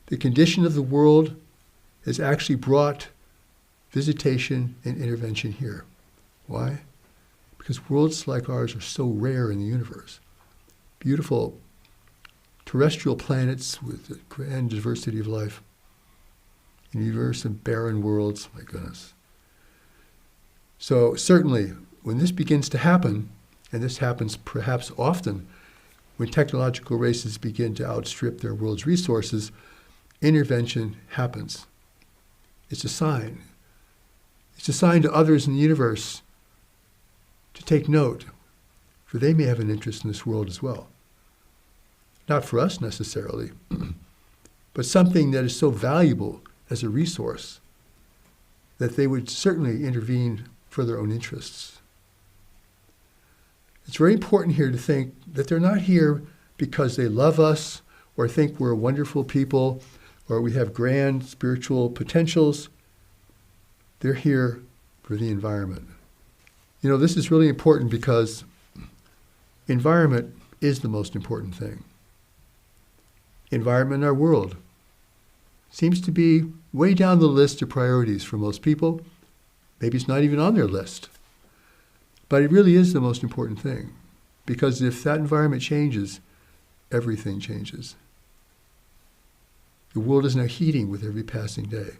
The condition of the world has actually brought visitation and intervention here. Why? Because worlds like ours are so rare in the universe. Beautiful terrestrial planets with a grand diversity of life. An universe of barren worlds, my goodness. So certainly, when this begins to happen, and this happens perhaps often, when technological races begin to outstrip their world's resources, intervention happens. It's a sign. It's a sign to others in the universe to take note, for they may have an interest in this world as well. Not for us necessarily, but something that is so valuable as a resource that they would certainly intervene for their own interests. It's very important here to think that they're not here because they love us or think we're wonderful people or we have grand spiritual potentials. They're here for the environment. You know, this is really important because environment is the most important thing. Environment in our world seems to be way down the list of priorities for most people. Maybe it's not even on their list. But it really is the most important thing, because if that environment changes, everything changes. The world is now heating with every passing day.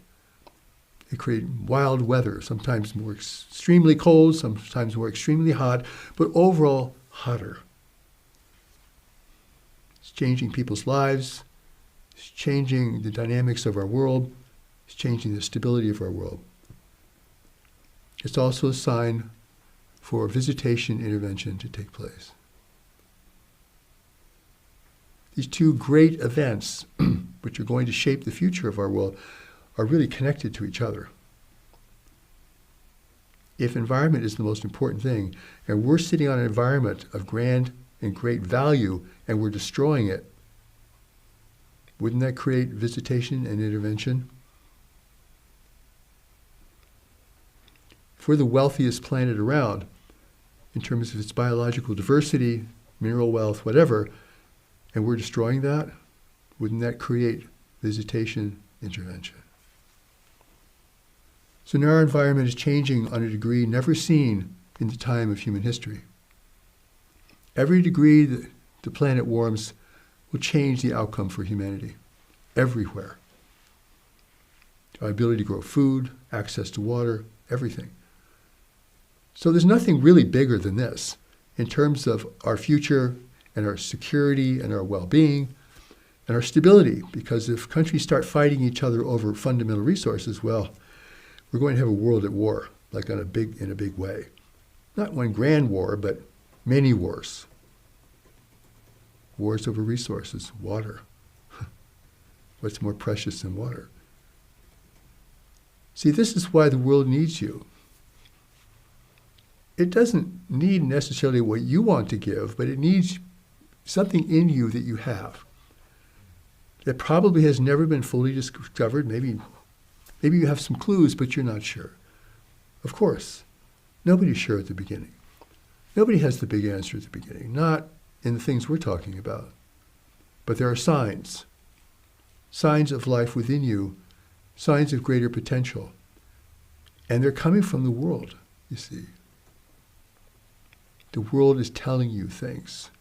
They create wild weather, sometimes more extremely cold, sometimes more extremely hot, but overall hotter. It's changing people's lives. It's changing the dynamics of our world. It's changing the stability of our world. It's also a sign for visitation intervention to take place. These two great events, which are going to shape the future of our world, are really connected to each other. If environment is the most important thing, and we're sitting on an environment of grand and great value, and we're destroying it, wouldn't that create visitation and intervention? If we're the wealthiest planet around, in terms of its biological diversity, mineral wealth, whatever, and we're destroying that, wouldn't that create visitation, intervention? So now our environment is changing on a degree never seen in the time of human history. Every degree that the planet warms will change the outcome for humanity, everywhere. Our ability to grow food, access to water, everything. So there's nothing really bigger than this in terms of our future and our security and our well-being and our stability, because if countries start fighting each other over fundamental resources, well, we're going to have a world at war, like in a big way. Not one grand war, but many wars. Wars over resources, water. What's more precious than water? See, this is why the world needs you. It doesn't need necessarily what you want to give, but it needs something in you that you have that probably has never been fully discovered. Maybe you have some clues, but you're not sure. Of course, nobody's sure at the beginning. Nobody has the big answer at the beginning, not in the things we're talking about. But there are signs of life within you, signs of greater potential. And they're coming from the world, you see. The world is telling you things.